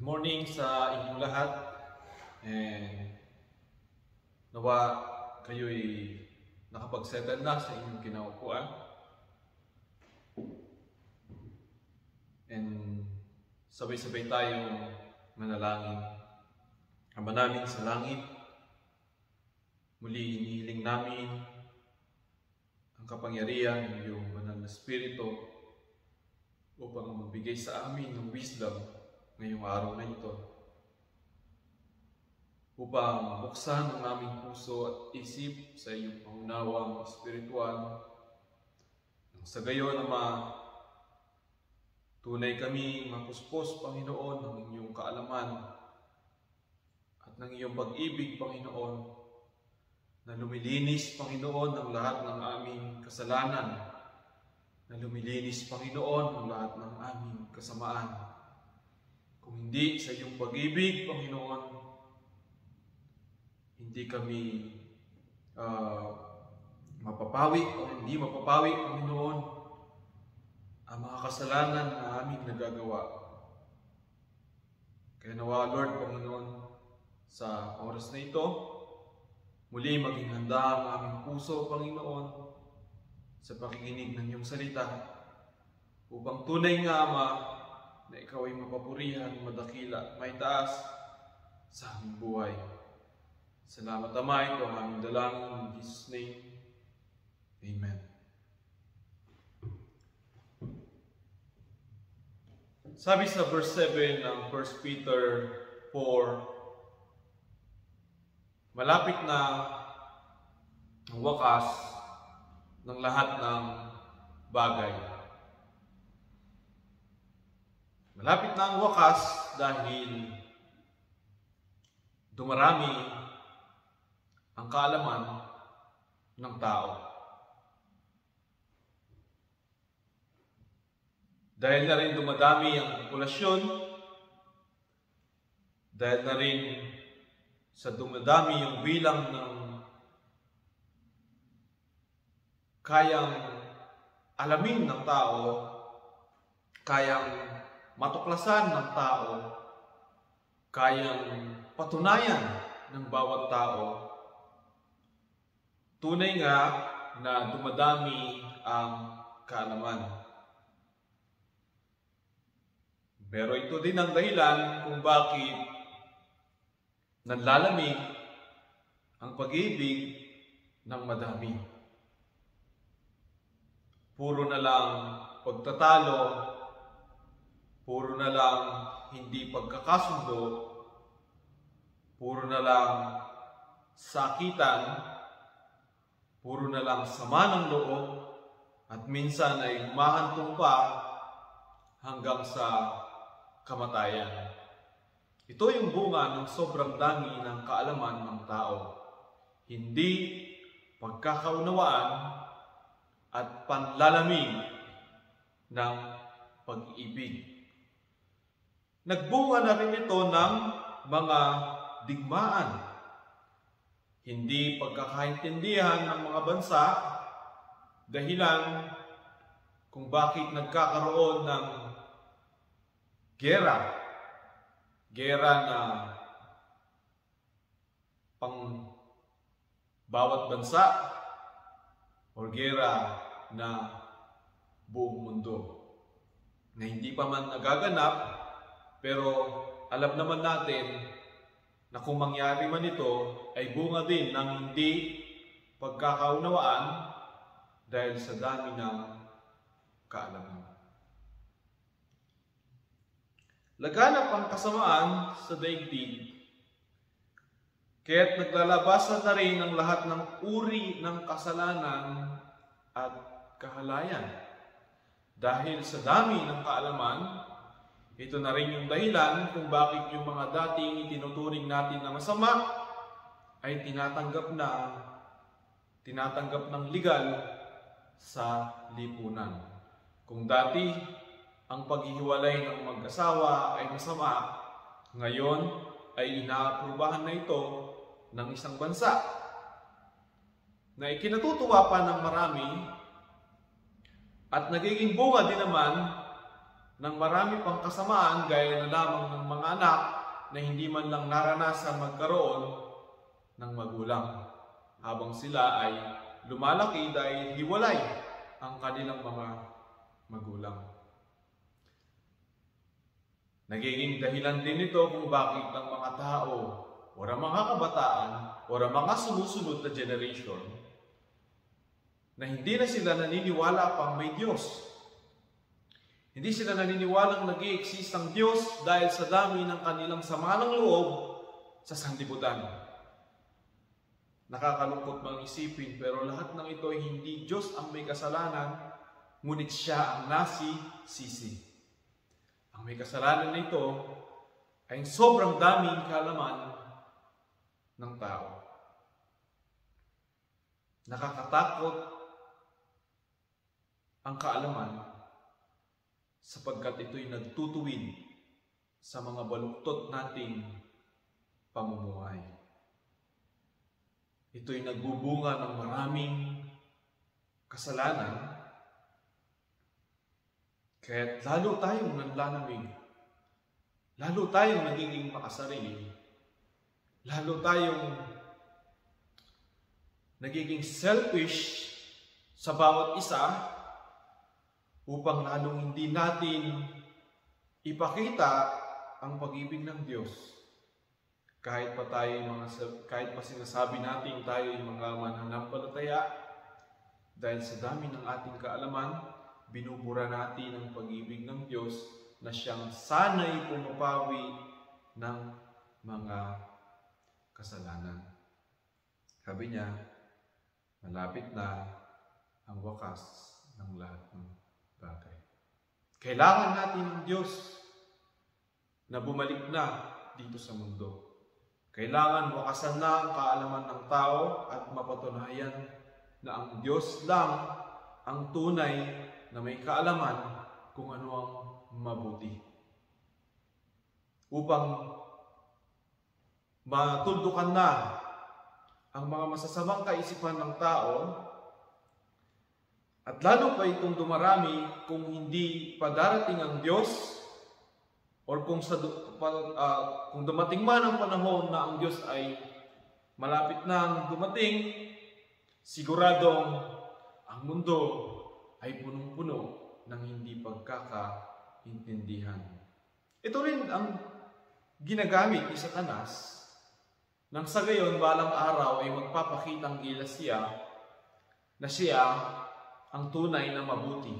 Good morning sa inyong lahat. And nawa kayo'y nakapag-settle na sa inyong kinaupuan. And sabay-sabay tayong manalangin. Ama namin sa langit, muli inihiling namin ang kapangyarihan ng iyong banal na Espiritu upang magbigay sa amin ng wisdom ngayong araw na ito, upang buksan ang aming puso at isip sa iyong pangunawang espiritual. Sa gayon, Ama, tunay kami mapuspos, Panginoon, ng inyong kaalaman at ng iyong pag-ibig, Panginoon, na lumilinis, Panginoon, ng lahat ng aming kasalanan, na lumilinis, Panginoon, ng lahat ng aming kasamaan. Kung hindi sa iyong pag-ibig, Panginoon, hindi kami mapapawi o hindi mapapawi, Panginoon, ang mga kasalanan na aming nagagawa. Kaya nawa, Lord, Panginoon, sa oras na ito, muli maging handa ang aming puso, Panginoon, sa pakikinig ng iyong salita, upang tunay nga, Ama, na ikaw ay mapapurihan, madakila, may taas sa aming buhay. Salamat, Ama, ito ang aming dalangin in Jesus' name. Amen. Sabi sa verse 7 ng 1 Peter 4, malapit na ang wakas ng lahat ng bagay. Malapit na ang wakas dahil dumarami ang kaalaman ng tao. Dahil na rin dumadami ang populasyon, dahil na rin sa dumadami yung bilang ng kayang alamin ng tao, kayang matuklasan ng tao, kayang patunayan ng bawat tao, tunay nga na dumadami ang kaalaman. Pero ito din ang dahilan kung bakit nanlalamig ang pag-ibig ng madami. Puro na lang pagtatalo, puro na lang hindi pagkakasundo, puro na lang sakitan, puro na lang sama ng loob, at minsan ay humahantong pa hanggang sa kamatayan. Ito yung bunga ng sobrang dami ng kaalaman ng tao. Hindi pagkakaunawaan at panlalamig ng pag-ibig. Nagbunga na rin ito ng mga digmaan. Hindi pagkakaintindihan ng mga bansa, dahilan kung bakit nagkakaroon ng gera na pang bawat bansa o gera na buong mundo na hindi pa man nagaganap. Pero alam naman natin na kung mangyari man ito ay bunga din ng hindi pagkakaunawaan dahil sa dami ng kaalaman. Laganap ang kasamaan sa daigdig, kaya't naglalabasan na rin ang lahat ng uri ng kasalanan at kahalayan. Dahil sa dami ng kaalaman, ito na rin yung dahilan kung bakit yung mga dating itinuturing natin na masama ay tinatanggap ng legal sa lipunan. Kung dati ang paghihiwalay ng mag-asawa ay masama, ngayon ay inaaprubahan na ito ng isang bansa na ikinatutuwa pa ng marami at nagiging bunga din naman ng marami pang kasamaan gaya na lamang ng mga anak na hindi man lang naranasan magkaroon ng magulang habang sila ay lumalaki dahil hiwalay ang kanilang mga magulang. Nagiging dahilan din ito kung bakit ang mga tao o ang mga kabataan o ang mga sumusunod na generation na hindi na sila naniniwala pang may Diyos. Hindi sila naniniwalang nag-i-exist ang Diyos dahil sa dami ng kanilang sama ng loob sa sanlibutan. Nakakalungkot mang isipin, pero lahat ng ito ay hindi Diyos ang may kasalanan, ngunit siya ang nasisisi. Ang may kasalanan na ito ay sobrang daming kaalaman ng tao. Nakakatakot ang kaalaman sapagkat ito'y nagtutuwid sa mga baluktot nating pamumuhay. Ito'y nagbubunga ng maraming kasalanan, kaya lalo tayong nanlalamig, lalo tayong nagiging makasarili, lalo tayong nagiging selfish sa bawat isa upang lalong hindi natin ipakita ang pag-ibig ng Diyos. Kahit pa sinasabi natin tayo yung mga mananampalataya, dahil sa dami ng ating kaalaman, binubura natin ang pag-ibig ng Diyos na siyang sana'y pumapawi ng mga kasalanan. Sabi niya, malapit na ang wakas ng lahat ng bagay. Kailangan natin ng Diyos na bumalik na dito sa mundo. Kailangan wakasan na ang kaalaman ng tao at mapatunayan na ang Diyos lang ang tunay na may kaalaman kung ano ang mabuti. Upang matuldukan na ang mga masasamang kaisipan ng tao, at lalo pa itong dumarami kung hindi pa darating ang Diyos, or kung dumating man ang panahon na ang Diyos ay malapit nang dumating, siguradong ang mundo ay punong-puno ng hindi pagkakaintindihan. Ito rin ang ginagamit ni Satanas nang sa gayon balang araw ay magpapakitang gilas siya na siya ang tunay na mabuti.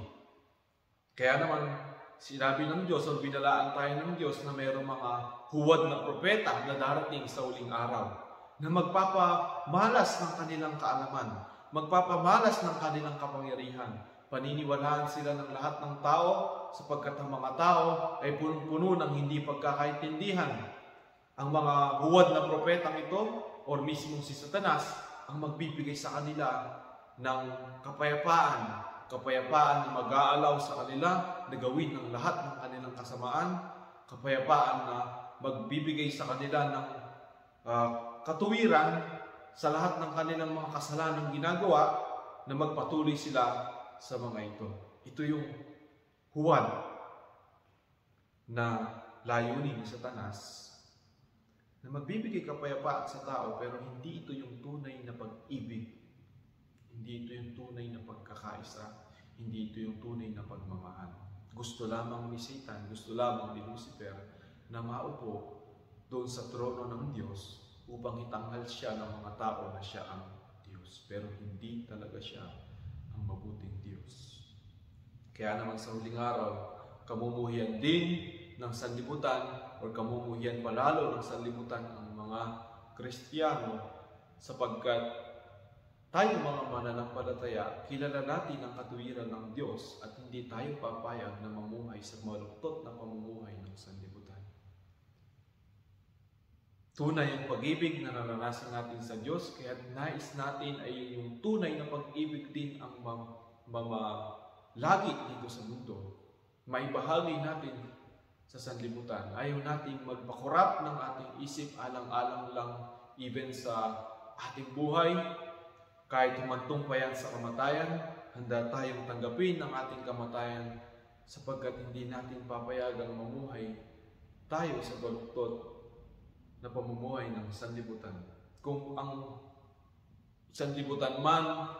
Kaya naman, sinabi ng Diyos o binalaan tayo ng Diyos na mayroong mga huwad na propeta na darating sa uling araw na magpapamalas ng kanilang kaalaman, magpapamalas ng kanilang kapangyarihan. Paniniwalaan sila ng lahat ng tao sapagkat ang mga tao ay punong-puno ng hindi pagkakaintindihan. Ang mga huwad na propetang ito o mismong si Satanas ang magbibigay sa kanila ng kapayapaan na mag-aalaw sa kanila na gawin ng lahat ng kanilang kasamaan, kapayapaan na magbibigay sa kanila ng katuwiran sa lahat ng kanilang mga kasalanang ginagawa, na magpatuloy sila sa mga ito. Ito yung huwad na layunin ni Satanas, na magbibigay kapayapaan sa tao, pero hindi ito yung tunay na pag-ibig. Hindi ito yung tunay na pagkakaisa. Hindi ito yung tunay na pagmamahal. Gusto lamang ni Satan, gusto lamang ni Lucifer na maupo doon sa trono ng Diyos upang itanghal siya ng mga tao na siya ang Diyos. Pero hindi talaga siya ang mabuting Diyos. Kaya naman sa huling araw, kamumuhian din ng sanlibutan o kamumuhian palalo ng sanlibutan ang mga Kristiyano, sapagkat tayo mga mananampalataya, kilala natin ang katuwiran ng Diyos at hindi tayo papayag na mamuhay sa maluktot na pamumuhay ng sanlibutan. Tunay ang pag-ibig na naranasan natin sa Diyos, kaya nais natin ay yung tunay na pag-ibig din ang mamalagi dito sa mundo. Maibahagi natin sa sanlibutan. Ayaw nating magpakurap ng ating isip alang-alang lang even sa ating buhay. Kahit humantong pa yan sa kamatayan, handa tayong tanggapin ang ating kamatayan sapagkat hindi natin papayagang mamuhay tayo sa baluktot na pamumuhay ng sanlibutan. Kung ang sanlibutan man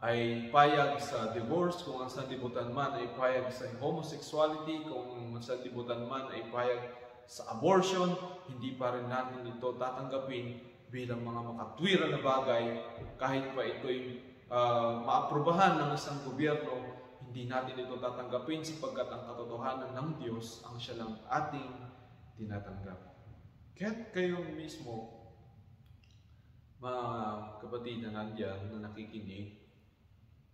ay payag sa divorce, kung ang sanlibutan man ay payag sa homosexuality, kung ang sanlibutan man ay payag sa abortion, hindi pa rin natin ito tatanggapin bilang mga makatwiran na bagay. Kahit pa ito'y maaprubahan ng isang gobyerno, hindi natin ito tatanggapin sapagkat ang katotohanan ng Diyos ang siya lang ating tinatanggap. Kaya't kayo mismo, mga kapatid na nandiyan na nakikinig,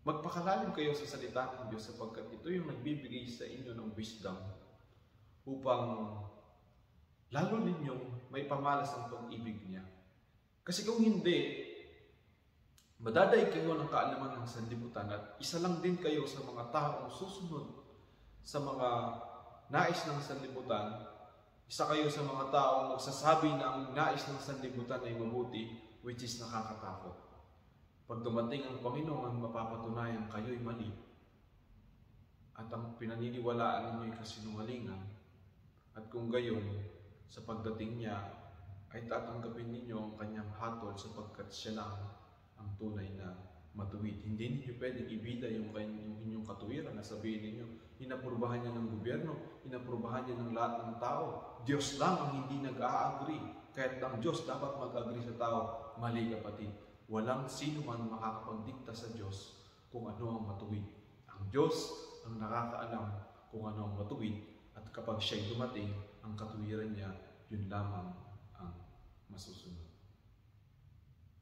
magpakalalim kayo sa salita ng Diyos sapagkat ito yung nagbibigay sa inyo ng wisdom upang lalo ninyong may pamalas ang pag-ibig niya. Kasi kung hindi, madaday kayo ng kaalaman ng sanlibutan at isa lang din kayo sa mga taong susunod sa mga nais ng sanlibutan. Isa kayo sa mga taong magsasabi na ang nais ng sanlibutan ay mabuti, which is nakakatakot. Pag dumating ang Panginoon, mapapatunayan kayo'y mali at ang pinaniniwalaan ninyo ay kasinungalingan. At kung gayon, sa pagdating niya, ay tatanggapin ninyo ang kanyang hatol sapagkat siya lang ang tunay na matuwid. Hindi ninyo pwedeng ibida yung inyong katuwiran na sabihin ninyo, inaprubahan niya ng gobyerno, inaprubahan niya ng lahat ng tao. Diyos lang ang hindi nag-a-agree. Kahit ang Diyos dapat mag-agree sa tao. Mali, kapatid. Walang sino man makakapagdikta sa Diyos kung ano ang matuwid. Ang Diyos ang nakakaalam kung ano ang matuwid at kapag siya'y dumating, ang katuwiran niya, yun lamang ang masusunod.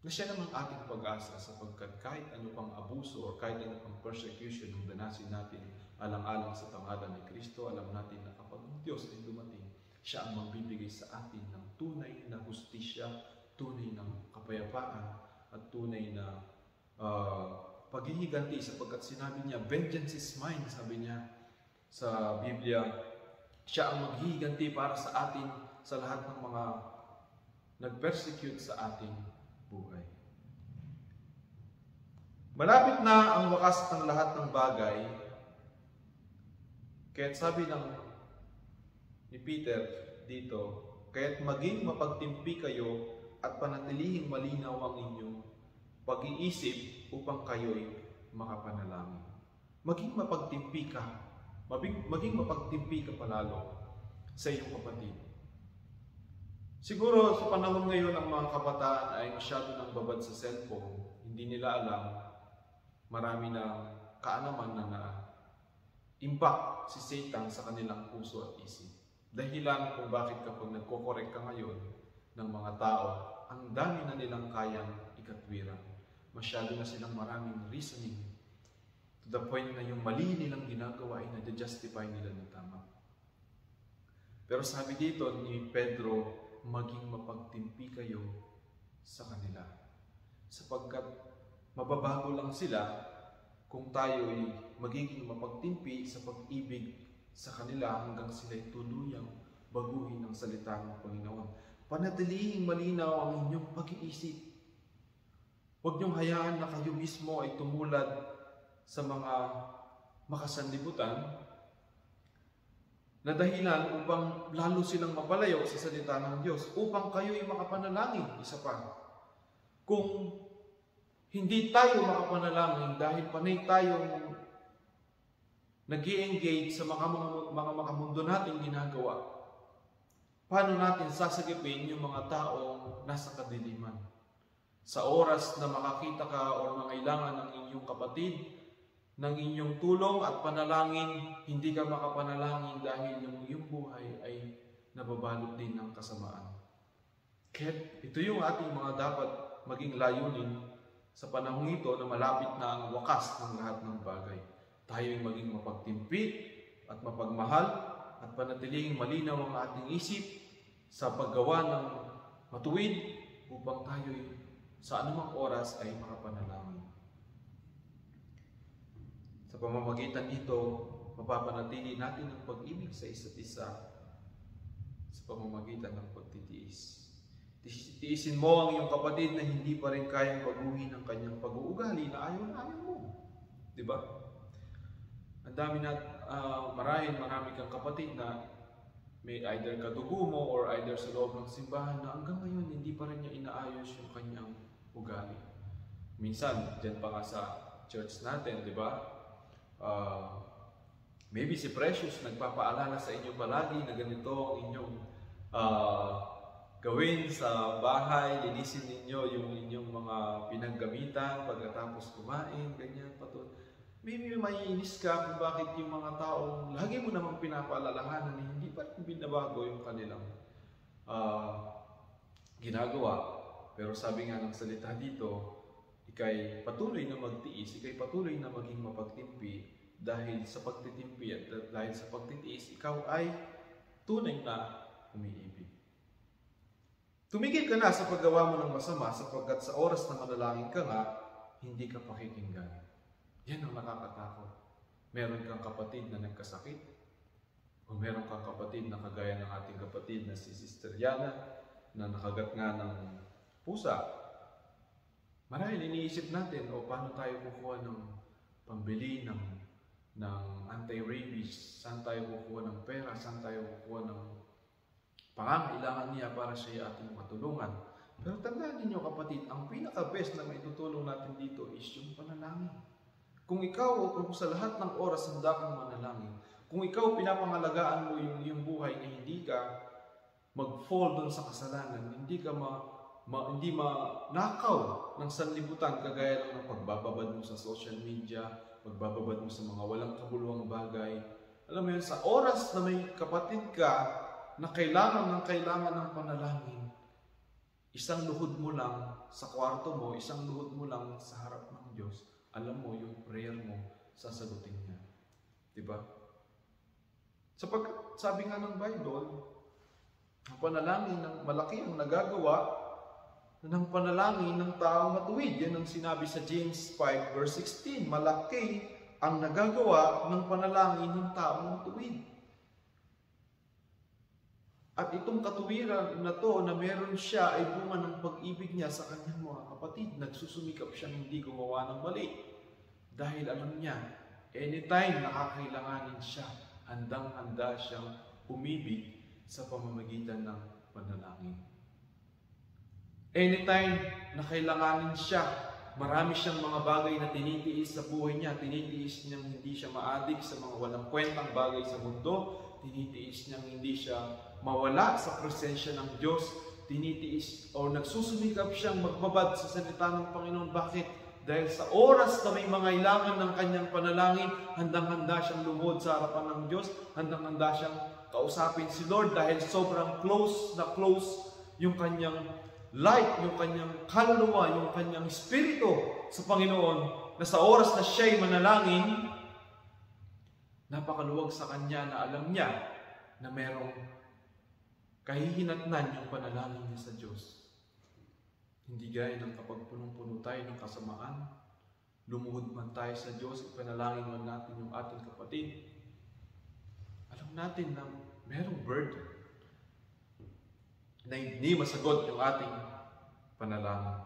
Na siya namang ating pag-asa sapagkat kahit ano pang abuso o kahit ano pang persecution ng danasin natin alang-alang sa pangalan ni Kristo, alam natin na kapag ang Diyos ay dumating, siya ang magbibigay sa atin ng tunay na hustisya, tunay ng kapayapaan, at tunay na paghihiganti sapagkat sinabi niya, vengeance is mine, sabi niya sa Biblia. Siya ang maghihiganti para sa atin sa lahat ng mga nag-persecute sa ating buhay. Malapit na ang wakas ng lahat ng bagay, kaya't sabi ni Peter dito, kaya't maging mapagtimpi kayo at panatilihing malinaw ang inyong pag-iisip upang kayo'y makapanalangin. Maging mapagtimpi ka, maging mapagtimpi ka palalo sa iyong kapatid. Siguro sa panahon ngayon ang mga kabataan ay masyado nang babad sa cellphone. Hindi nila alam, marami na kaalaman na na-impact si Satan sa kanilang puso at isip. Dahilan kung bakit kapag nagko-correct ka ngayon ng mga tao, ang dami na nilang kayang ikatwiran. Masyado na silang maraming reasoning to the point na yung mali nilang ginagawa ay na-justify nila na tama. Pero sabi dito ni Pedro, maging mapagtimpi kayo sa kanila. Sapagkat mababago lang sila kung tayo ay magiging mapagtimpi sa pag-ibig sa kanila hanggang sila'y tuluyang baguhin ang salita ng Panginoon. Panatilihing malinaw ang inyong pag-iisip. Huwag niyong hayaan na kayo mismo ay tumulad sa mga makasanlibutan na dahilan upang lalo silang mapalayo sa salita ng Diyos, upang kayo ay makapanalangin. Isa pa, kung hindi tayo makapanalangin dahil panay tayong nag-i-engage sa mga makamundo nating ginagawa, paano natin sasagipin yung mga taong nasa kadiliman? Sa oras na makakita ka o mangailangan ng inyong kapatid, ng inyong tulong at panalangin, hindi ka makapanalangin dahil yung iyong buhay ay nababalot din ng kasamaan. Kaya ito yung ating mga dapat maging layunin sa panahong ito na malapit na ang wakas ng lahat ng bagay. Tayo ay maging mapagtimpi at mapagmahal at panatiling malinaw ang ating isip sa paggawa ng matuwid upang tayo sa anumang oras ay makapanalangin. Sa pamamagitan nito, mapapanatili natin ang pag-ibig sa isa't isa sa pamamagitan ng pagtitiis. Tiisin mo ang iyong kapatid na hindi pa rin kayang baguhin ang kanyang pag-uugali na ayaw mo. Diba? Ang dami na, marami kang kapatid na may either kadugo mo or either sa loob ng simbahan na hanggang ngayon hindi pa rin niya inaayos yung kanyang ugali. Minsan, dyan pa nga sa church natin, di ba? Maybe si Precious nagpapaalala sa inyo palagi na ganito ang inyong gawin sa bahay, linisin ninyo yung inyong mga pinaggamitan pagkatapos kumain, ganyan, pato. Maybe maiinis ka kung bakit yung mga taong lagi mo namang pinapaalalahanan na hindi pa rin binabago yung kanilang ginagawa. Pero sabi nga ng salita dito, ikay patuloy na magtiis, ikay patuloy na maging mapagtimpi dahil sa pagtitimpi at dahil sa pagtitiis, ikaw ay tunay na umiibig. Tumigil ka na sa paggawa mo ng masama sapagkat sa oras na manalangin ka nga, hindi ka pakikinggan. Yan ang nakakatakot. Meron kang kapatid na nagkasakit, o meron kang kapatid na kagaya ng ating kapatid na si Sister Yana na nakagat nga ng pusa. Marahil iniisip natin, o paano tayo kukuha ng pambili ng anti-rabies, saan tayo kukuha ng pera, saan tayo kukuha ng pangangailangan niya para siya ating matulungan. Pero tandaan ninyo kapatid, ang pinaka-best na maitutulong natin dito is yung panalangin. Kung ikaw, kung sa lahat ng oras handa kang manalangin, kung ikaw pinapangalagaan mo yung iyong buhay na hindi ka mag-fall doon sa kasalanan, hindi ka hindi manakaw ng sanlibutan kagaya ng pagbababad mo sa social media, pagbababad mo sa mga walang kabuluhang bagay. Alam mo yun, sa oras na may kapatid ka na kailangan ng panalangin, isang luhod mo lang sa kwarto mo, isang luhod mo lang sa harap ng Diyos, alam mo yung prayer mo, sasagutin niya. Diba? Sapagkat sabi nga ng Bible, ang panalangin ng malaki ang nagagawa ng panalangin ng taong matuwid. Yan ang sinabi sa James 5 verse 16. Malaki ang nagagawa ng panalangin ng taong matuwid. At itong katuwiran na to na meron siya ay bunga ng pag-ibig niya sa kanyang mga kapatid. Nagsusumikap siyang hindi gumawa ng mali. Dahil alam niya, anytime nakakailanganin siya, handang-handa siyang umibig sa pamamagitan ng panalangin. Anytime na kailanganin siya, marami siyang mga bagay na tinitiis sa buhay niya. Tinitiis niyang hindi siya maadik sa mga walang kwentang bagay sa mundo. Tinitiis niyang hindi siya mawala sa presensya ng Diyos. Tinitiis o nagsusumikap siyang magbabad sa salita ng Panginoon. Bakit? Dahil sa oras na may mga ilangan ng kanyang panalangin, handang-handa siyang lumod sa harapan ng Diyos. Handang-handa siyang kausapin si Lord dahil sobrang close na close yung kanyang light, yung kanyang kaluluwa, yung kanyang espiritu sa Panginoon, na sa oras na siya'y manalangin, napakaluwag sa kanya na alam niya na merong kahihinatnan yung panalangin niya sa Diyos. Hindi gaya ng kapag punong-puno tayo ng kasamaan, lumuhod man tayo sa Diyos, ipanalangin man natin yung ating kapatid. Alam natin na merong burden na hindi masagot yung ating panalangin.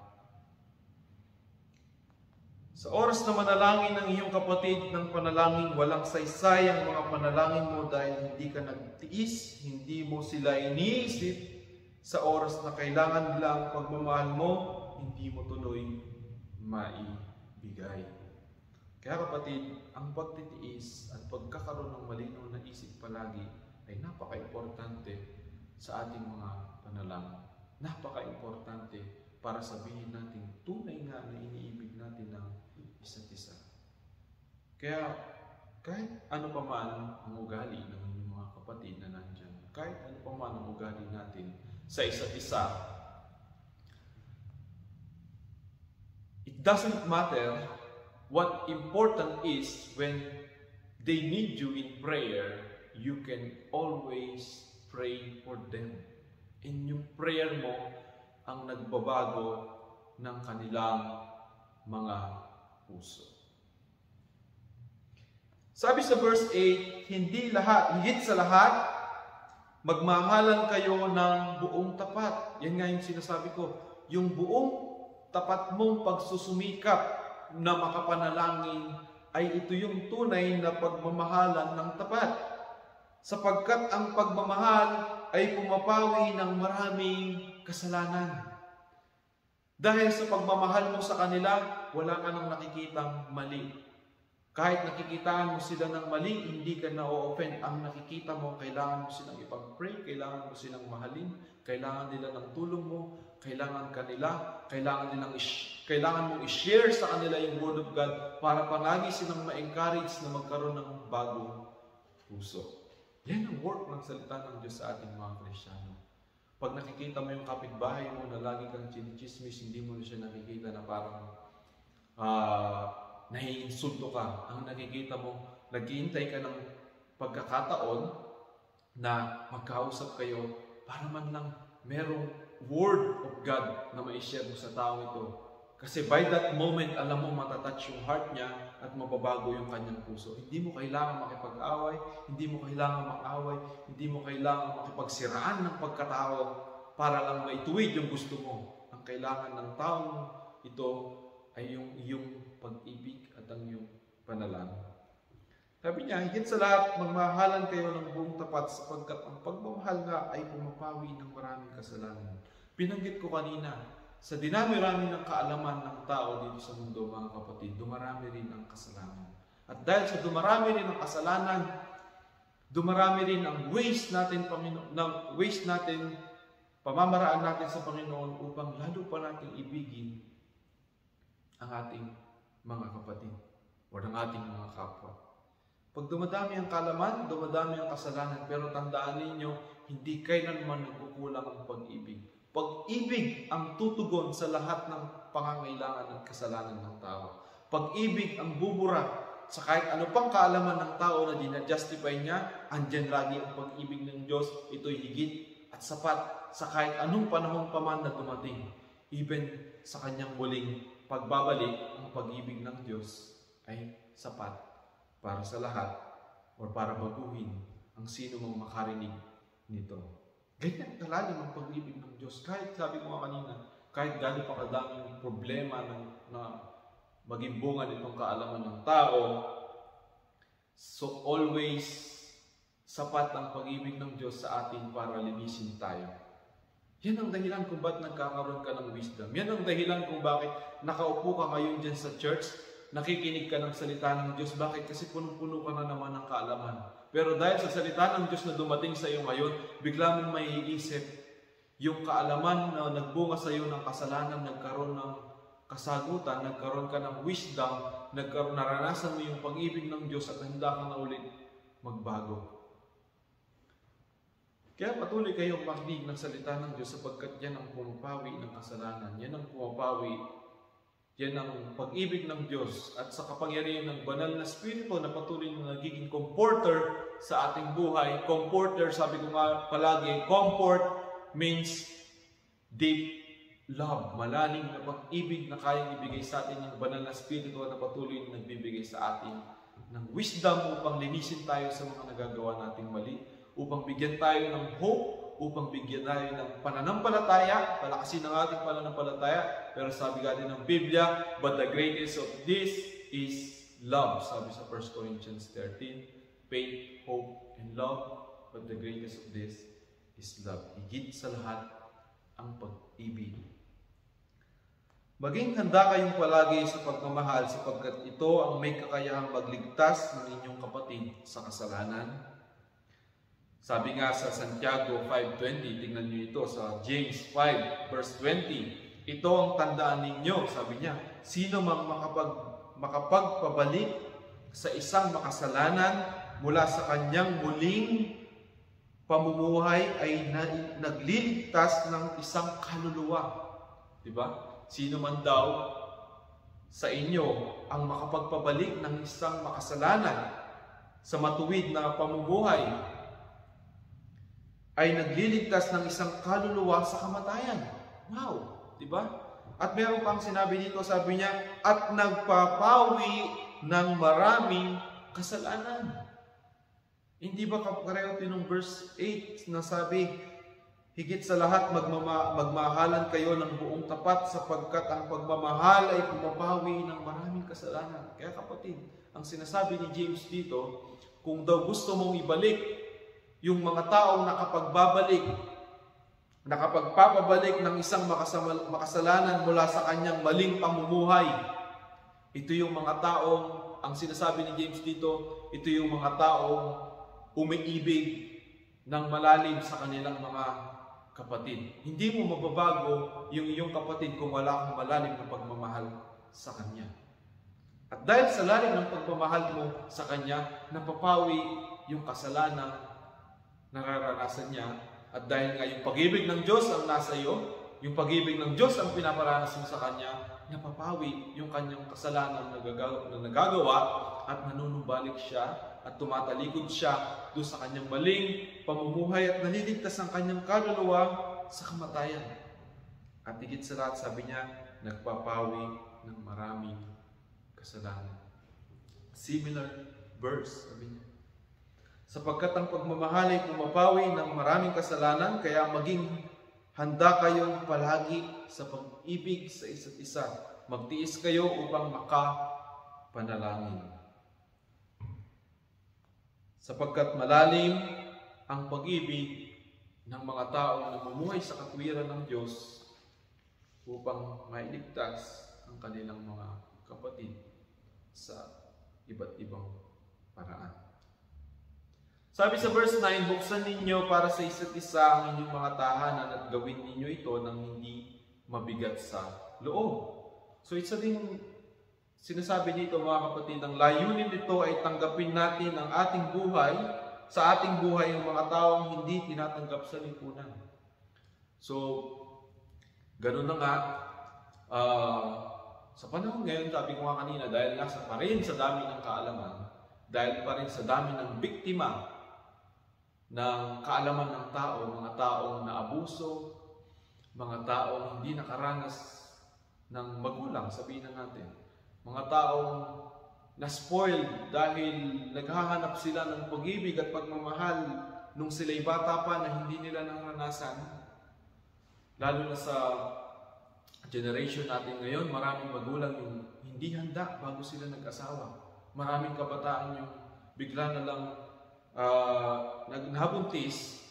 Sa oras na manalangin ng iyong kapatid ng panalangin, walang saysay ang mga panalangin mo dahil hindi ka nagtiis, hindi mo sila iniisip. Sa oras na kailangan nila ang pagmamahal mo, hindi mo tuloy maibigay. Kaya kapatid, ang pagtitiis at pagkakaroon ng malinaw na isip palagi ay napaka-importante sa ating mga panalangin. Napaka-importante para sabihin natin tunay nga na iniibig natin ng isa't isa. Kaya kahit ano pa man ang ugali ng inyong mga kapatid na nandyan, kahit ano pa man ang ugali natin sa isa't isa, it doesn't matter. What important is when they need you in prayer, you can always pray for them. In yung prayer mo ang nagbabago ng kanilang mga puso. Sabi sa verse 8, higit sa lahat, magmamahalan kayo ng buong tapat. Yan nga yung sinasabi ko. Yung buong tapat mong pagsusumikap na makapanalangin ay ito yung tunay na pagmamahalan ng tapat. Sapagkat ang pagmamahal ay pumapawi ng maraming kasalanan. Dahil sa pagmamahal mo sa kanila, wala ka nang nakikitang mali. Kahit nakikitaan mo sila ng mali, hindi ka na-offend. Ang nakikita mo, kailangan mo silang ipag-pray, kailangan mo silang mahalin, kailangan nila ng tulong mo, kailangan kanila, kailangan mong i-share sa kanila yung Word of God para palagi silang ma-encourage na magkaroon ng bagong puso. Yan ang work ng salita ng Diyos sa ating mga Kristyano. Pag nakikita mo yung kapitbahay mo na lagi kang chinichismis, hindi mo na siya nakikita na parang naiinsulto ka. Ang nakikita mo, naghihintay ka ng pagkakataon na magkausap kayo para man lang merong Word of God na ma-share mo sa tao ito. Kasi by that moment, alam mo matatouch yung heart niya at mababago yung kanyang puso. Hindi mo kailangan makipag-away, hindi mo kailangan mag-away, hindi mo kailangan makipagsiraan ng pagkatao para lang maituwid yung gusto mo. Ang kailangan ng taong ito ay yung iyong pag-ibig at ang iyong panalangin. Sabi niya, higit sa lahat, magmahalan kayo ng buong tapat sapagkat ang pagmamahal nga ay pumapawi ng maraming kasalanan. Binanggit ko kanina, sa dinami-rami ng kaalaman ng tao dito sa mundo, mga kapatid, dumarami rin ang kasalanan. At dahil sa dumarami rin ang kasalanan, dumarami rin ang waste natin, pamamaraan natin sa Panginoon upang lalo pa natin ibigin ang ating mga kapatid o ang ating mga kapwa. Pag dumadami ang kaalaman, dumadami ang kasalanan, pero tandaan ninyo, hindi kailanman nagkukulang ang pag-ibig. Pag-ibig ang tutugon sa lahat ng pangangailangan at kasalanan ng tao. Pag-ibig ang bubura sa kahit ano pang kaalaman ng tao na dinajustify niya, andyan lagi ang pag-ibig ng Diyos. Ito'y higit at sapat sa kahit anong panahon pa man na dumating. Even sa kanyang muling pagbabalik, ang pag-ibig ng Diyos ay sapat para sa lahat o para baguhin ang sino mang makarinig nito. Ganyan kalalim ang pag-ibig ng Diyos. Kahit sabi ko nga kanina, kahit gano'n pa kadaming problema na maging bunga nitong kaalaman ng tao, so always sapat ang pag-ibig ng Diyos sa atin para linisin tayo. Yan ang dahilan kung bakit nagkakaroon ka ng wisdom. Yan ang dahilan kung bakit nakaupo ka ngayon dyan sa church, nakikinig ka ng salita ng Diyos. Bakit? Kasi punong-puno ka na naman ng kaalaman. Pero dahil sa salita ng Diyos na dumating sa iyo ngayon, bigla mong maiisip yung kaalaman na nagbunga sa iyo ng kasalanan, nagkaroon ng kasagutan, nagkaroon ka ng wisdom, naranasan mo yung pag-ibig ng Diyos at handa ka na ulit magbago. Kaya patuloy kayong makinig ng salita ng Diyos sapagkat yan ang pumapawi ng kasalanan. Yan ang pumapawi, yan ang pag-ibig ng Diyos at sa kapangyarihan ng banal na Espiritu na patuloy na nagiging comforter sa ating buhay. Comforter, sabi ko nga palagi, comfort means deep love. Malalim na pag-ibig na kayang ibigay sa atin ng banal na Espiritu na patuloy na nagbibigay sa atin ng wisdom upang linisin tayo sa mga nagagawa nating mali, upang bigyan tayo ng hope, upang bigyan tayo ng pananampalataya, palakasin ang ating pananampalataya. Pero sabi natin ng Biblia, but the greatest of this is love. Sabi sa 1 Corinthians 13, faith, hope, and love. But the greatest of this is love. Higit sa lahat ang pag-ibig. Maging handa kayong palagi sa pagmamahal sapagkat ito ang may kakayahang magligtas ng inyong kapatid sa kasalanan. Sabi nga sa Santiago 5:20, tingnan niyo ito sa James 5 verse 20. Ito ang tandaan ninyo, sabi niya, sino mang makapagpabalik sa isang makasalanan mula sa kanyang muling pamumuhay ay nagliligtas ng isang kaluluwa. Diba? Sino man daw sa inyo ang makapagpabalik ng isang makasalanan sa matuwid na pamumuhay ay nagliligtas ng isang kaluluwa sa kamatayan. Wow! Diba? At meron pang sinabi dito, sabi niya, at nagpapawi ng maraming kasalanan. Hindi ba kapareho tinong verse 8 na sabi, higit sa lahat magmahalan kayo ng buong tapat sapagkat ang pagmamahal ay pumapawi ng maraming kasalanan. Kaya kapatid, Ang sinasabi ni James dito, kung daw gusto mong ibalik yung mga taong nakapagpapabalik ng isang makasalanan mula sa kanyang maling pamumuhay, ito yung mga taong, ang sinasabi ni James dito, ito yung mga taong umiibig ng malalim sa kanilang mga kapatid. Hindi mo mababago yung iyong kapatid kung wala kang malalim na pagmamahal sa kanya. At dahil sa lalim ng pagmamahal mo sa kanya, napapawi yung kasalanan na nararanasan niya. At dahil nga yung pag-ibig ng Diyos ang nasa iyo, yung pag-ibig ng Diyos ang pinaparanas mo sa kanya, napapawi yung kanyang kasalanan na nagagawa at nanunumbalik siya at tumatalikod siya doon sa kanyang maling pamumuhay at naliligtas ang kanyang kaluluwa sa kamatayan. At higit sa lahat, sabi niya, nagpapawi ng maraming kasalanan. Similar verse, sabi niya. Sapagkat ang pagmamahal ay pumapawi ng maraming kasalanan, kaya maging handa kayong palagi sa pag-ibig sa isa't isa. Magtiis kayo upang makapanalangin. Sapagkat malalim ang pag-ibig ng mga taong namumuhay sa katwiran ng Diyos upang mailigtas ang kanilang mga kapatid sa iba't ibang paraan. Sabi sa verse 9, buksan ninyo para sa isa't isa ang inyong mga tahanan at gawin ninyo ito nang hindi mabigat sa loob. So isa din sinasabi dito mga kapatid, ang layunin nito ay tanggapin natin ang ating buhay, sa ating buhay yung mga taong hindi tinatanggap sa lipunan. So, ganun na nga, sa panahon ngayon, sabi ko nga kanina, dahil nasa pa rin sa dami ng kaalaman, dahil pa rin sa dami ng biktima ng kaalaman ng tao, mga taong naabuso, mga taong hindi nakaranas ng magulang, sabihin na natin, mga taong na-spoiled dahil naghahanap sila ng pag-ibig at pagmamahal nung sila'y bata pa na hindi nila naranasan. Lalo na sa generation natin ngayon, maraming magulang yung hindi handa bago sila nag-asawa. Maraming kabataan yung bigla na lang nabuntis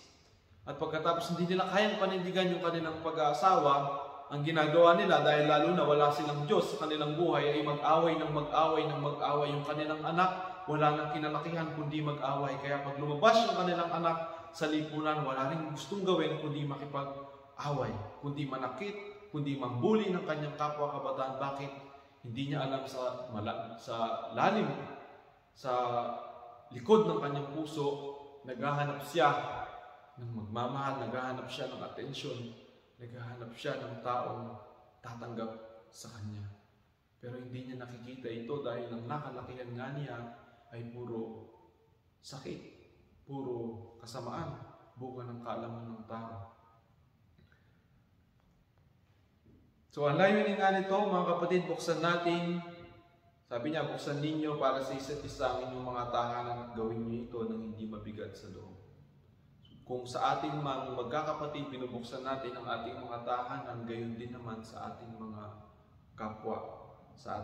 at pagkatapos hindi nila kayang panindigan yung kanilang pag-aasawa. Ang ginagawa nila, dahil lalo na wala silang Diyos sa kanilang buhay, ay mag-away yung kanilang anak. Wala nang kinalakihan kundi mag-away. Kaya pag lumabas yung kanilang anak sa lipunan, wala rin gustong gawin kundi makipag-away, kundi manakit, kundi mambuli ng kanyang kapwa kabataan. Bakit? Hindi niya alam sa lalim, sa likod ng kanyang puso, naghahanap siya ng magmamahal, naghahanap siya ng atensyon, naghahanap siya ng taong tatanggap sa kanya. Pero hindi niya nakikita ito dahil ang nakalakihan nga niya ay puro sakit, puro kasamaan, bunga ng kaalaman ng tao. So, ang layunin nga nito, mga kapatid, buksan natin. Sabi niya, buksan ninyo para sa isa't isa ang inyong mga tahanan at gawin niyo ito nang hindi mabigat sa loob. Kung sa ating mga magkakapatid, binubuksan natin ang ating mga tahanan, gayon din naman sa ating mga kapwa, sa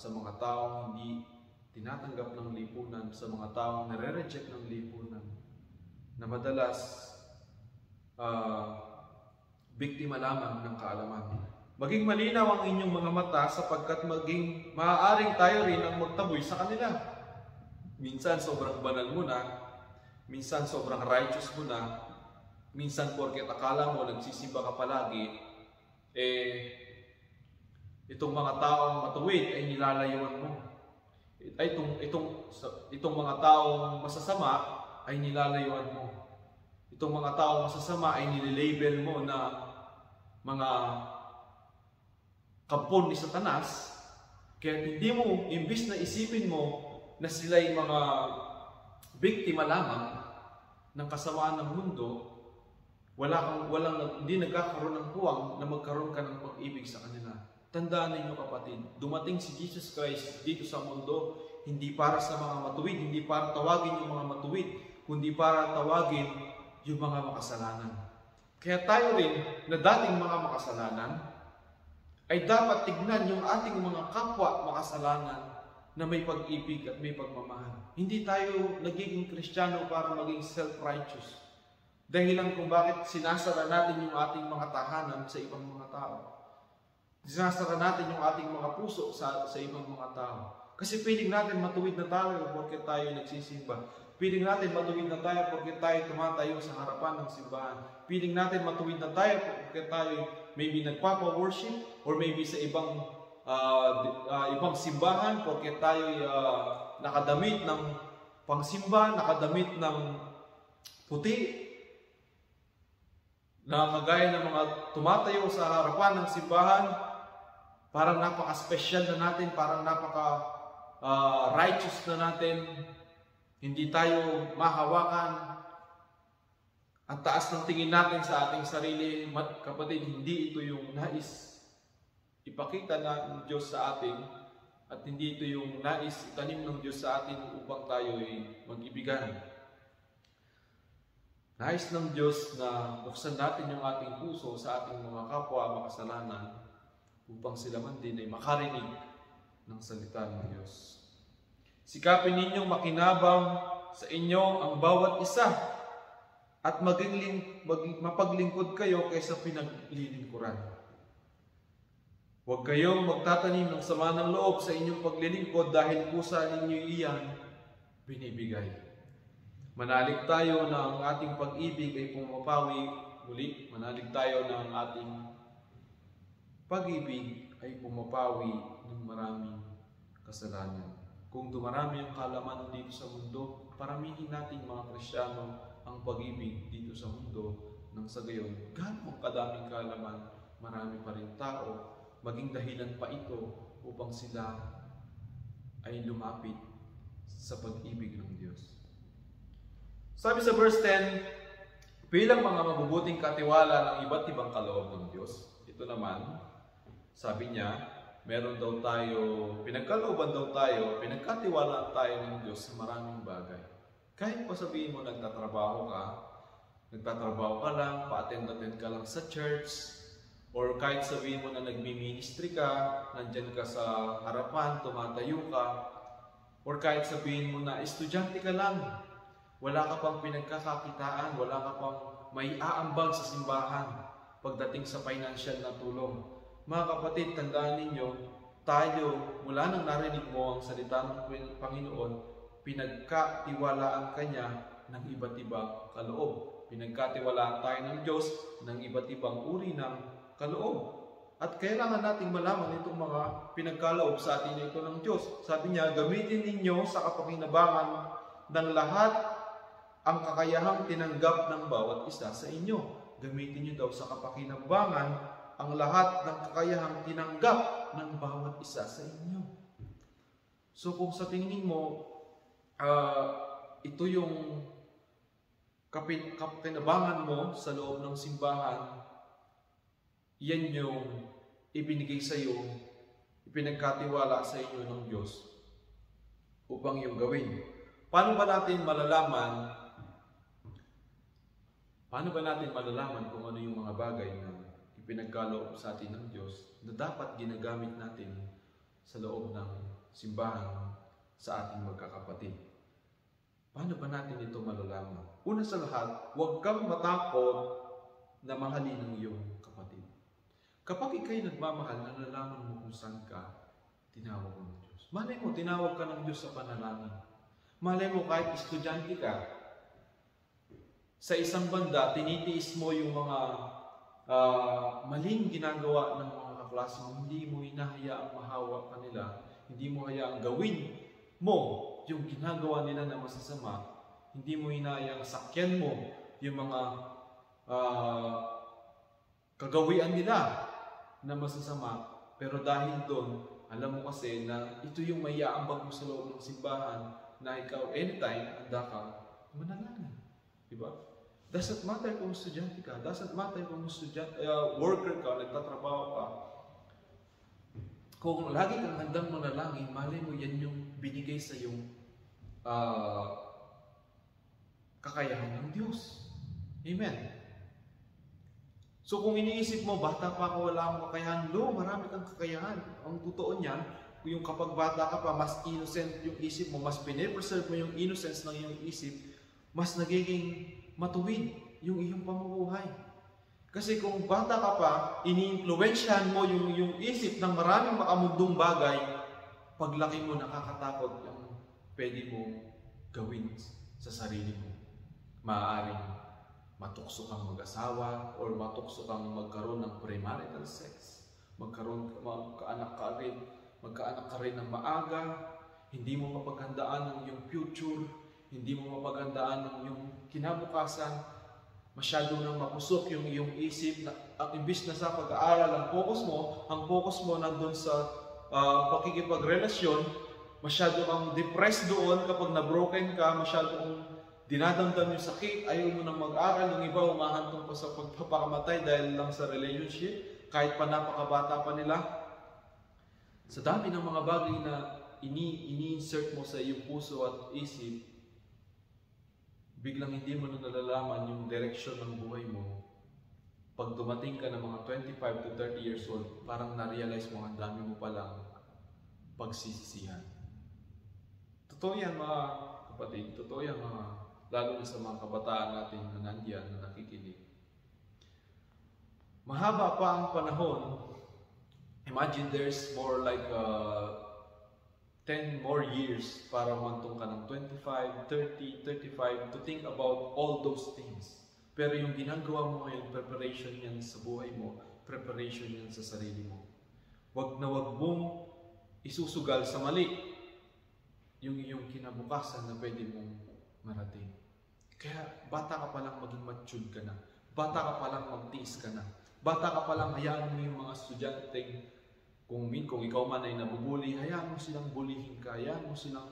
mga taong hindi tinatanggap ng lipunan, sa mga taong nare-reject ng lipunan, na madalas biktima lamang ng kaalaman. Maging malinaw ang inyong mga mata sapagkat maging maaaring tayo rin ang magtaboy sa kanila. Minsan sobrang banal mo na, minsan sobrang righteous mo na, minsan porket akala mo nagsisimba ka palagi, itong mga taong matuwid ay nilalayuan mo. Itong mga taong masasama ay nilalayuan mo. Itong mga taong masasama ay nililabel mo na mga kampon ni Satanas, kaya hindi mo, imbis na isipin mo na sila'y mga biktima lamang ng kasamaan ng mundo, hindi nagkakaroon ng puwang na magkaroon ka ng pag-ibig sa kanila. Tandaan ninyo kapatid, dumating si Jesus Christ dito sa mundo, hindi para sa mga matuwid, hindi para tawagin yung mga matuwid, kundi para tawagin yung mga makasalanan. Kaya tayo rin, na dating mga makasalanan, ay dapat tignan yung ating mga kapwa makasalanan na may pag-ibig at may pagmamahal. Hindi tayo nagiging Kristiyano para maging self-righteous. Dahilan kung bakit sinasara natin yung ating mga tahanan sa ibang mga tao. Sinasara natin yung ating mga puso sa ibang mga tao. Kasi piling natin matuwid na tayo porque tayo nagsisimba. Piling natin matuwid na tayo porque tayo tumatayo sa harapan ng simbahan. Piling natin matuwid na tayo porque tayo maybe nagpapa-worship or maybe sa ibang simbahan porque tayo nakadamit ng pangsimba, nakadamit ng puti, na kagaya ng mga tumatayo sa harapan ng simbahan, parang napaka-special na natin, parang napaka-righteous na natin, hindi tayo mahawakan. Ang taas ng tingin natin sa ating sarili, kapatid, hindi ito yung nais ipakita ng Diyos sa atin at hindi ito yung nais itanim ng Diyos sa atin upang tayo ay mag-ibigan. Nais ng Diyos na buksan natin yung ating puso sa ating mga kapwa makasalanan upang sila man din ay makarinig ng salita ng Diyos. Sikapin ninyong makinabang sa inyo ang bawat isa at mapaglingkod kayo kaysa pinaglilingkuran. Huwag kayong magtatanim ng sama ng loob sa inyong paglilingkod dahil pusa ninyo iyan binibigay. Manalig tayo na ang ating pag-ibig ay pumapawi muli. Manalig tayo na ang ating pag-ibig ay pumapawi ng maraming kasalanan. Kung dumarami ang kalaman dito sa mundo, paramihin natin mga Kristiyano ang pag-ibig dito sa mundo nang sa gayon, gaano kadaming kalaman, marami pa rin tao maging dahilan pa ito upang sila ay lumapit sa pag-ibig ng Diyos. Sabi sa verse 10, bilang mga mabubuting katiwala ng iba't ibang kaloob ng Diyos, ito naman, sabi niya, meron daw tayo, pinagkalooban daw tayo, pinagkatiwalaan tayo ng Diyos sa maraming bagay. Kahit pa sabihin mo nagtatrabaho ka lang, pa-attend ka lang sa church, or kahit sabihin mo na nagmi-ministry ka, nandyan ka sa harapan, tumatayo ka, or kahit sabihin mo na estudyante ka lang, wala ka pang pinagkakakitaan, wala ka pang may aambag sa simbahan pagdating sa financial na tulong. Mga kapatid, tandaan ninyo, tayo, mula nang narinig mo ang salita ng Panginoon, pinagkatiwalaan ka niya ng iba't ibang kaloob. Pinagkatiwalaan tayo ng Diyos ng iba't ibang uri ng kaloob. At kailangan nating malaman itong mga pinagkaloob sa atin ito ng Diyos. Sabi niya, gamitin ninyo sa kapakinabangan ng lahat ang kakayahang tinanggap ng bawat isa sa inyo. Gamitin niyo daw sa kapakinabangan ang lahat ng kakayahang tinanggap ng bawat isa sa inyo. So kung sa tingin mo, ito yung kapakinabangan mo sa loob ng simbahan, yan yung ibinigay sa iyo, ipinagkatiwala sa inyo ng Diyos upang yung gawin. Paano ba natin malalaman kung ano yung mga bagay na ipinagkaloob sa atin ng Diyos na dapat ginagamit natin sa loob ng simbahan sa ating magkakapatid? Paano ba natin ito malalaman? Una sa lahat, huwag kang matakot na mahalin ang iyong kapatid. Kapag ikaw'y nagmamahal, nalalaman mo kung saan ka tinawag ng Diyos. Malay mo, tinawag ka ng Diyos sa panalangin. Malay mo, kahit estudyante ka, sa isang banda, tinitiis mo yung mga maling ginagawa ng mga kaklase mo. Hindi mo hinahayaang mahawa kanila. Hindi mo hayaang gawin mo yung ginagawa nila na masasama. Hindi mo hinahayaang sakyan mo yung mga kagawian nila na masasama, pero dahil doon, alam mo kasi na ito yung may aambag mo sa loob ng simbahan na ikaw anytime handa ka manalangin. Diba? Doesn't matter kung estudyante ka, doesn't matter kung worker ka, nagtatrabaho ka. Kung lagi kang handang manalangin, malay mo yan yung binigay sa yung kakayahan ng Diyos. Amen. So kung iniisip mo, bata pa ako, wala akong kakayahan, marami kang kakayahan. Ang totoo niyan, yung kapag bata ka pa, mas innocent yung isip mo, mas pine-preserve mo yung innocence ng iyong isip, mas nagiging matuwid yung iyong pamumuhay. Kasi kung bata ka pa, ini-influensyahan mo yung isip ng maraming makamundong bagay, paglaki mo, nakakatakot yung pwede mo gawin sa sarili mo. Maaaring matukso kang mag-asawa or matukso kang magkaroon ng premarital sex. Magkaanak ka rin ng maaga, hindi mo mapaghandaan ng iyong future, hindi mo mapaghandaan ng iyong kinabukasan, masyado nang mapusok yung iyong isip na imbis na sa pag-aaral ang focus mo nandun sa pakikipagrelasyon, masyado kang depressed doon kapag na-broken ka, masyado kang dinadamdam yung sakit, ayaw mo nang mag-aral, yung iba umahantong pa sa pagpapakamatay dahil lang sa relationship, kahit pa napakabata pa nila. Sa dami ng mga bagay na ini-insert mo sa iyong puso at isip, biglang hindi mo na nalalaman yung direction ng buhay mo. Pag dumating ka ng mga 25 to 30 years old, parang na-realize mo ang dami mo palang pagsisisihan. Totoo yan mga kapatid, totoo yan lalo na sa mga kabataan natin na nandiyan, na nakikinig. Mahaba pa ang panahon. Imagine there's more like 10 more years para umantong ka ng 25, 30, 35 to think about all those things. Pero yung ginagawa mo ngayon, preparation yan sa buhay mo, preparation yan sa sarili mo. Wag mong isusugal sa mali yung iyong kinabukasan na pwede mong marating. Kaya bata ka pa lang maging matured ka na. Bata ka pa lang magtiis ka na. Bata ka pa lang hayaan mo yung mga estudyante. Kung ikaw man ay nabubuli, hayaan mo silang bulihin ka, hayaan mo sila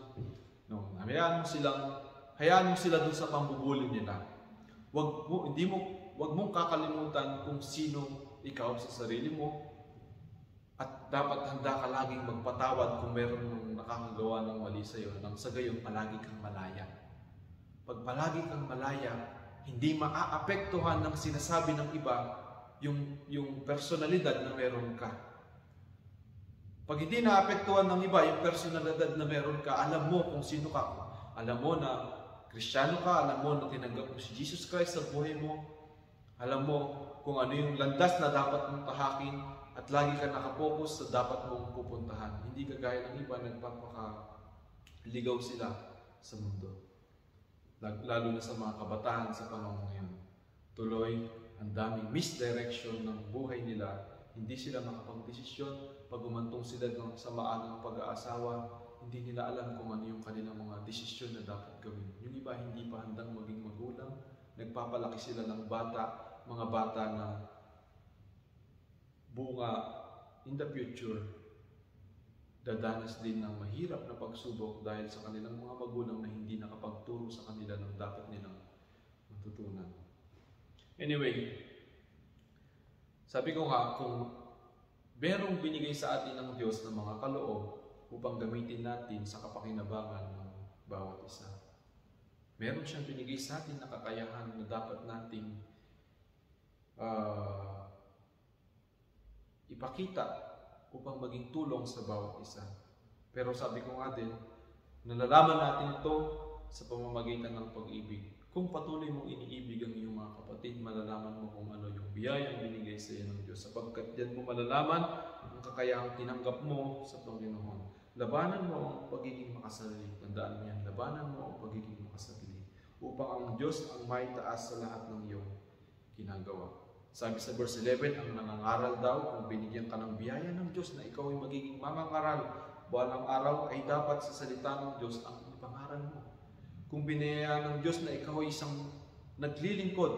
dun sa pambubuli nila. Wag mong kakalimutan kung sino ikaw sa sarili mo, at dapat handa ka laging magpatawad kung meron mong nakakagawa ng mali sa iyo, nang sa gayon palagi kang malaya. Pag palagi kang malaya, hindi maaapektuhan ng sinasabi ng iba yung personalidad na meron ka. Pag hindi naapektuhan ng iba yung personalidad na meron ka, alam mo kung sino ka. Alam mo na Kristiyano ka, alam mo na tinanggap mo si Jesus Christ sa buhay mo. Alam mo kung ano yung landas na dapat mong tahakin at lagi ka nakapokus sa dapat mong pupuntahan. Hindi kagaya ng iba, nagpapakaligaw sila sa mundo. Lalo na sa mga kabataan sa panahon ngayon. Tuloy, ang daming misdirection ng buhay nila. Hindi sila makapagdesisyon. Pag umantong sila sa maagang pag-aasawa, hindi nila alam kung ano yung kanilang mga desisyon na dapat gawin. Yung iba hindi pa handang maging magulang, nagpapalaki sila ng mga bata na bunga in the future, dadanas din ng mahirap na pagsubok dahil sa kanilang mga magulang na hindi nakapagturo sa kanila ng dapat nilang matutunan. Anyway, sabi ko nga, kung merong binigay sa atin ng Diyos ng mga kaloob upang gamitin natin sa kapakinabangan ng bawat isa. Meron siyang binigay sa atin na kakayahan na dapat nating ipakita upang maging tulong sa bawat isa. Pero sabi ko nga din, nalalaman natin ito sa pamamagitan ng pag-ibig. Kung patuloy mong iniibig ang iyong mga kapatid, malalaman mo kung ano yung biyayang binigay sa iyo ng Diyos. Sapagkat diyan mo malalaman ang kakayahang tinanggap mo sa Panginoon. Labanan mo ang pagiging makasarili. Tandaan mo yan, labanan mo ang pagiging makasarili. Upang ang Diyos ang may taas sa lahat ng iyong ginagawa. Sabi sa verse 11, ang nangangaral daw, kung binigyan ka ng biyaya ng Diyos na ikaw ay magiging mangangaral, balang araw ay dapat sa salita ng Diyos ang ipangaral mo. Kung binayaan ng Diyos na ikaw ay isang naglilingkod,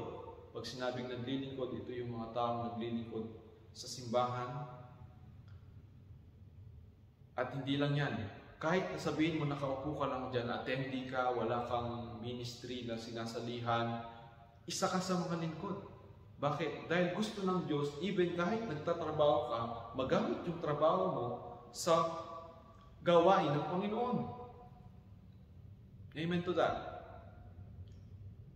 pag sinabing naglilingkod, ito yung mga taong naglilingkod sa simbahan. At hindi lang yan, kahit nasabihin mo nakaupo ka lang dyan, attendee ka, wala kang ministry na sinasalihan, isa ka sa mga lingkod. Bakit? Dahil gusto ng Diyos, even kahit nagtatrabaho ka, magamit yung trabaho mo sa gawain ng Panginoon. Amen to that.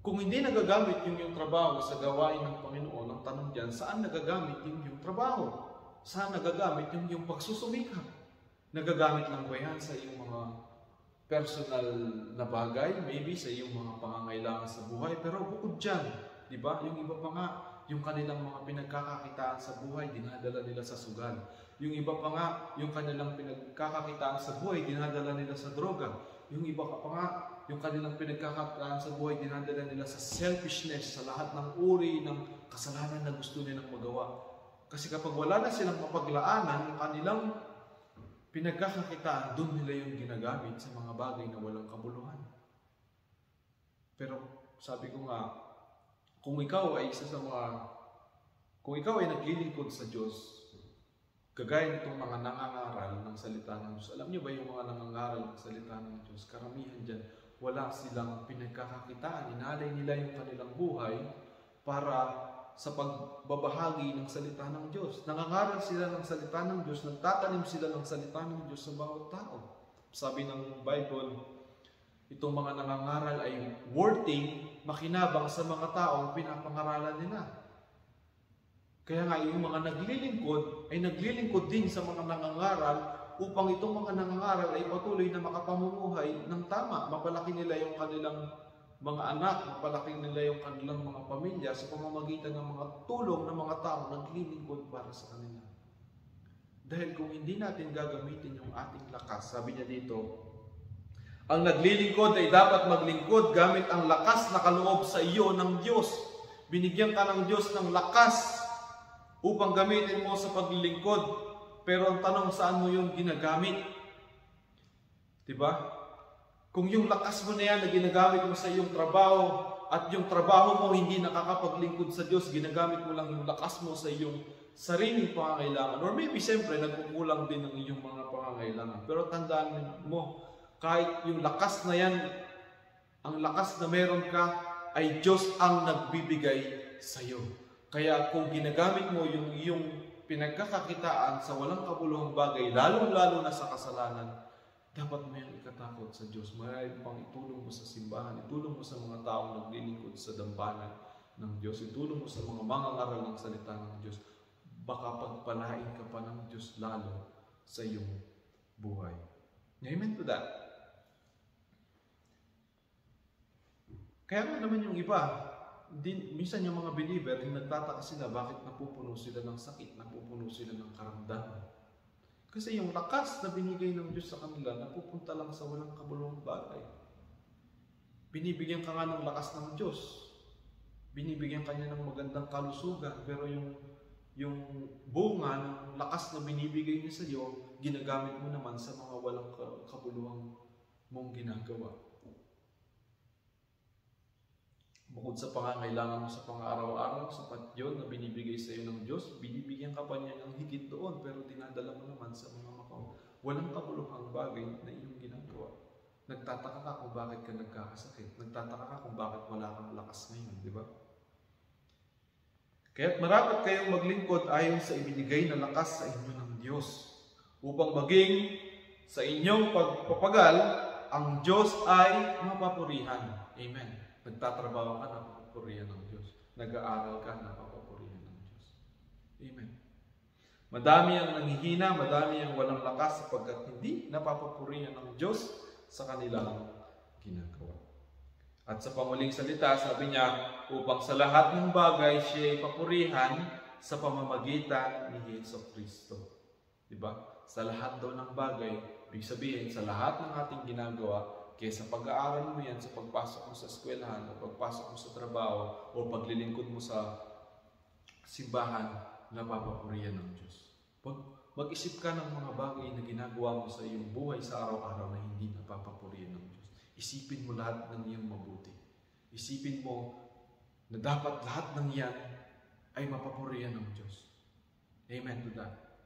Kung hindi nagagamit yung trabaho sa gawain ng Panginoon, ang tanong dyan, saan nagagamit yung trabaho? Saan nagagamit yung pagsusumikap? Nagagamit lang ba yan sa iyong mga personal na bagay, maybe sa iyong mga pangangailangan sa buhay? Pero bukod dyan, di ba? Yung iba pa nga, yung kanilang mga pinagkakakitaan sa buhay, dinadala nila sa sugal. Yung iba pa nga, yung kanilang pinagkakakitaan sa buhay, dinadala nila sa droga. Yung iba pa nga, yung kanilang pinagkakakitaan sa buhay, dinadala nila sa selfishness, sa lahat ng uri ng kasalanan na gusto nilang magawa. Kasi kapag wala na silang mapaglaanan, yung kanilang pinagkakakitaan, doon nila yung ginagamit sa mga bagay na walang kabuluhan. Pero sabi ko nga, kung ikaw ay naglilingkod sa Diyos, kagaya nitong mga nangangaral ng salita ng Diyos. Alam niyo ba yung mga nangangaral ng salita ng Diyos? Karamihan dyan, wala silang pinagkakakitaan. Inalay nila yung kanilang buhay para sa pagbabahagi ng salita ng Diyos. Nangangaral sila ng salita ng Diyos, nagtatanim sila ng salita ng Diyos sa bawat tao. Sabi ng Bible, itong mga nangangaral ay worthy, makinabang sa mga taong pinapangaralan nila. Kaya nga yung mga naglilingkod ay naglilingkod din sa mga nangangaral upang itong mga nangangaral ay patuloy na makapamumuhay ng tama. Mapalaki nila yung kanilang mga anak, mapalaki nila yung kanilang mga pamilya sa pamamagitan ng mga tulong ng mga taong naglilingkod para sa kanila. Dahil kung hindi natin gagamitin yung ating lakas, sabi niya dito, ang naglilingkod ay dapat maglingkod gamit ang lakas na kaloob sa iyo ng Diyos. Binigyan ka ng Diyos ng lakas upang gamitin mo sa paglilingkod. Pero ang tanong, saan mo yung ginagamit? Diba? Kung yung lakas mo na yan na ginagamit mo sa iyong trabaho at yung trabaho mo hindi nakakapaglingkod sa Diyos, ginagamit mo lang yung lakas mo sa iyong sariling pangangailangan. Or maybe siyempre nagkukulang din ng iyong mga pangangailangan. Pero tandaan mo, kahit yung lakas na yan, ang lakas na meron ka, ay Diyos ang nagbibigay sa iyo. Kaya kung ginagamit mo yung iyong pinagkakakitaan sa walang kabuluhang bagay, lalong-lalo na sa kasalanan, dapat mo yung ikatakot sa Diyos. Marami pang itulong mo sa simbahan, itulong mo sa mga taong naglilingkod sa dambana ng Diyos, itulong mo sa mga mangangaral ng salita ng Diyos. Baka pagpalain ka pa ng Diyos lalo sa iyong buhay. Amen to that. Kaya nga naman yung iba, minsan yung mga believer, yung nagtataka sila, bakit napupuno sila ng sakit, napupuno sila ng karamdaman. Kasi yung lakas na binigay ng Diyos sa kanila, napupunta lang sa walang kabuluhang bagay. Binibigyan ka nga ng lakas ng Diyos. Binibigyan ka niya ng magandang kalusugan, pero yung bunga ng lakas na binibigay niya sa iyo, ginagamit mo naman sa mga walang kabuluhang mong ginagawa. Bukod sa pangangailangan mo sa pang-araw-araw, sapat yun na binibigay sa iyo ng Diyos, binibigyan ka pa niya ng higit doon, pero dinadala mo naman sa mga walang kabuluhang bagay na iyong ginagawa. Nagtataka ka kung bakit ka nagkakasakit. Nagtataka ka kung bakit wala kang lakas ngayon, di ba? Kaya't marapat kayong maglingkod ayon sa ibinigay na lakas sa inyo ng Diyos, upang maging sa inyong pagpapagal, ang Diyos ay mapapurihan. Amen. Nagtatrabaho ka, napapapurihan ng Diyos. Nag-aaral ka, napapapurihan ng Diyos. Amen. Madami ang nanghihina, madami ang walang lakas sapagkat hindi napapapurihan ng Diyos sa kanilang ginagawa. At sa panguling salita, sabi niya, upang sa lahat ng bagay siya ay papurihan sa pamamagitan ni Hesus Kristo. Diba? Sa lahat daw ng bagay, ibig sabihin, sa lahat ng ating ginagawa, kaysa pag-aaral mo yan sa pagpasok mo sa eskwelahan, o pagpasok mo sa trabaho, o paglilingkod mo sa simbahan, napapapurihan ng Diyos. Mag-isip ka ng mga bagay na ginagawa mo sa iyong buhay sa araw-araw na hindi napapapurihan ng Diyos. Isipin mo lahat ng iyong mabuti. Isipin mo na dapat lahat ng yan ay mapapurihan ng Diyos. Amen to that.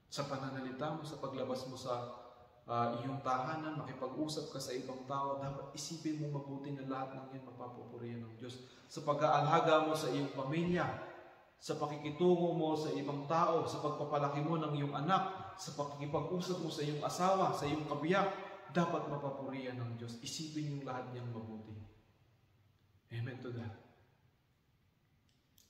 Sa pananalita mo, sa paglabas mo sa iyong tahanan, makipag-usap ka sa ibang tao, dapat isipin mo mabuti na lahat ng yan mapapupurihan ng Diyos. Sa pag-aalaga mo sa iyong pamilya, sa pakikitungo mo sa ibang tao, sa pagpapalaki mo ng iyong anak, sa pakikipag-usap mo sa iyong asawa, sa iyong kabiyak, dapat mapapurihan ng Diyos. Isipin yung lahat niyang mabuti. Amen to that.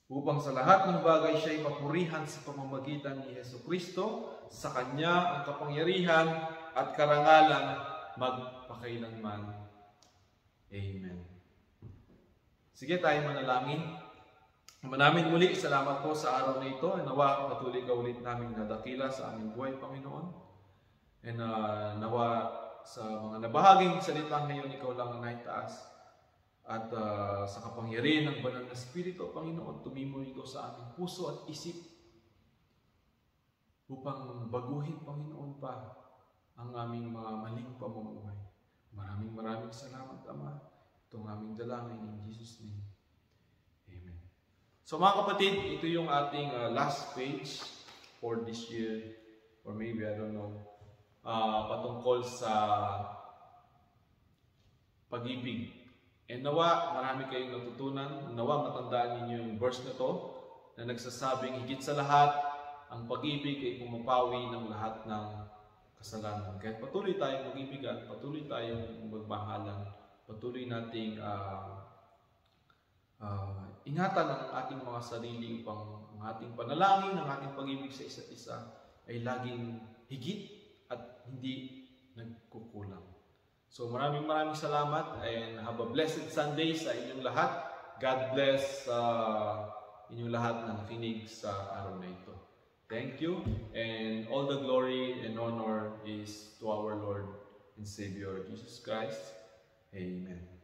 upang sa lahat ng bagay siya ay papurihan sa pamamagitan ni Jesucristo, sa Kanya ang kapangyarihan at karangalan magpakailanman. Amen. Sige, tayo manalangin. Namin muli, salamat po sa araw na ito. Nawa patuloy ka ulit namin nadakila sa aming buhay, Panginoon. And nawa sa mga nabahaging salita ngayon, ikaw lang ang naitaas. At sa kapangyarihan ng banal na Espiritu, Panginoon, tumimoy ito sa aming puso at isip upang baguhin, Panginoon, pa ang aming mga maling pamumuhay. Maraming salamat, Ama. Ito ang aming dalangin in Jesus' name. Amen. So mga kapatid, ito yung ating last page for this year, or maybe, I don't know, patungkol sa pag-ibig. And nawa, marami kayong natutunan. Nawa, matandaan ninyo yung verse na to na nagsasabing, higit sa lahat, ang pag-ibig ay pumapawi ng lahat ng kasalanan. Kaya patuloy tayong mag-ibigan, patuloy tayong magmahalan, patuloy nating ingatan ang ating mga sarili upang ang ating panalangin, ang ating pag-ibig sa isa't isa ay laging higit at hindi nagkukulang. So maraming salamat and have a blessed Sunday sa inyong lahat. God bless inyong lahat na nakinig sa araw na ito. Thank you, and all the glory and honor is to our Lord and Savior Jesus Christ. Amen.